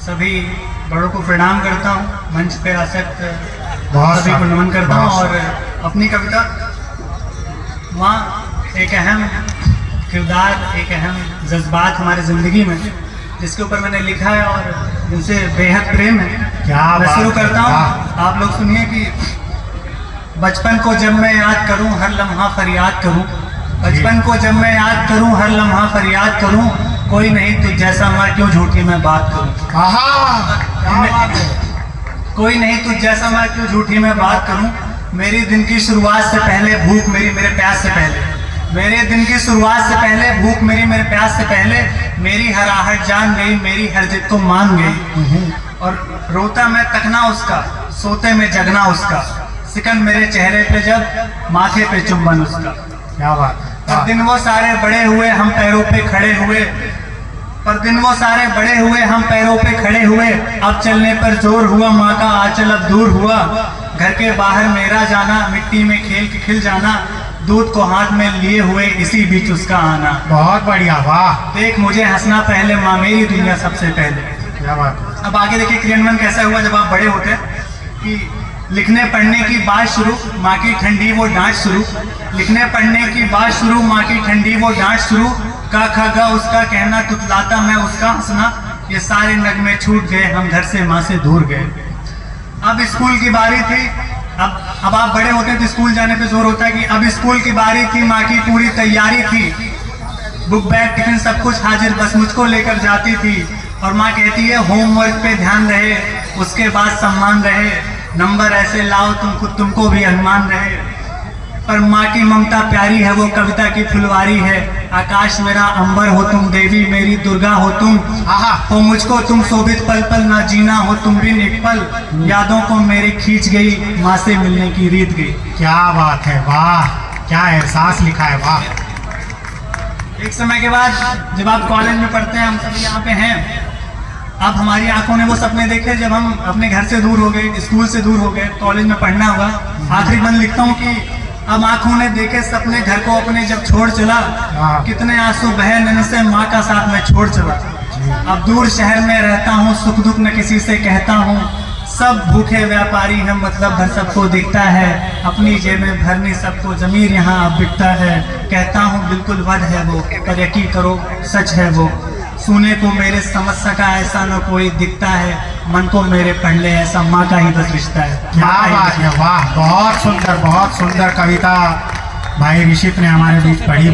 सभी बड़ों को प्रणाम करता हूँ, मंच पे आसक्त सभी को नमन करता हूँ। और अपनी कविता वहाँ एक अहम किरदार, एक अहम जज्बात हमारे ज़िंदगी में, जिसके ऊपर मैंने लिखा है और जिनसे बेहद प्रेम है। क्या मैं शुरू करता हूँ, आप लोग सुनिए कि बचपन को जब मैं याद करूँ हर लम्हा फरियाद करूँ, बचपन को जब मैं याद करूँ हर लम्हा फरियाद करूँ, कोई नहीं तुझ जैसा मैं क्यों झूठी मैं बात करूँ। कोई नहीं तुझ जैसा मैं क्यों झूठी मैं बात करूँ। मेरी दिन की शुरुआत से पहले भूख मेरी मेरे प्यास से पहले, मेरे दिन की शुरुआत से पहले भूख मेरी मेरे प्यास से पहले, मेरी हर आहट जान गई, मेरी हर जिद को मान गई। और रोता मैं तकना उसका, सोते में जगना उसका, सिकन मेरे चेहरे पे जब माथे पे चुंबन उसका। क्या बात है। दिन वो सारे बड़े हुए हम पैरों पे खड़े हुए, पर दिन वो सारे बड़े हुए हम पैरों पे खड़े हुए, अब चलने पर जोर हुआ माँ का आंचल अब दूर हुआ। घर के बाहर मेरा जाना, मिट्टी में खेल के खिल जाना, दूध को हाथ में लिए हुए इसी बीच उसका आना। बहुत बढ़िया, वाह। देख मुझे हंसना पहले माँ मेरी दुनिया सबसे पहले। क्या बात है। अब आगे देखिए क्रियान्वयन कैसा हुआ जब आप बड़े होते हैं कि लिखने पढ़ने की बात शुरू, माँ की ठंडी वो डांट शुरू, लिखने पढ़ने की बात शुरू, माँ की ठंडी वो डांट शुरू, का खा गा उसका कहना तुतलाता मैं उसका हंसना, ये सारे नगमे छूट गए हम घर से माँ से दूर गए। अब स्कूल की बारी थी, अब आप बड़े होते हैं तो स्कूल जाने पे जोर होता है कि अब स्कूल की बारी थी, माँ की पूरी तैयारी थी, बुक बैग टिफिन सब कुछ हाजिर, बस मुझको लेकर जाती थी। और माँ कहती है होमवर्क पे ध्यान रहे, उसके बाद सम्मान रहे, नंबर ऐसे लाओ तुमको भी अनुमान रहे। पर माँ की ममता प्यारी है, वो कविता की फुलवारी है, आकाश मेरा अंबर हो तुम, देवी मेरी दुर्गा हो तुम, हो मुझको तुम शोभित पल पल ना जीना हो तुम भी एक पल, यादों को मेरे खींच गई माँ से मिलने की रीत गई। क्या बात है, वाह, क्या एहसास लिखा है, वाह। एक समय के बाद जब आप कॉलेज में पढ़ते हैं, हम सब यहाँ पे हैं, अब हमारी आंखों ने वो सपने देखे जब हम अपने घर से दूर हो गए, स्कूल से दूर हो गए, कॉलेज में पढ़ना हुआ। आखिरी बंद लिखता हूँ कि अब आंखों ने देखे सपने घर को अपने जब छोड़ चला, कितने आंसू बहे नैन से माँ का साथ में छोड़ चला। अब दूर शहर में रहता हूँ, सुख दुख न किसी से कहता हूँ, सब भूखे व्यापारी हैं मतलब भर सबको दिखता है, अपनी जेबें भरनी सबको जमीर यहाँ अब बिकता है। कहता हूँ बिल्कुल वध है वो, पर यकीन करो सच है वो, सुने को मेरे समझ सका ऐसा न कोई दिखता है, मन को मेरे पढ़ ले ऐसा माँ का ही बस रिश्ता है। क्या बात है, वाह, बहुत सुंदर कविता भाई ऋषित ने हमारे बीच पढ़ी।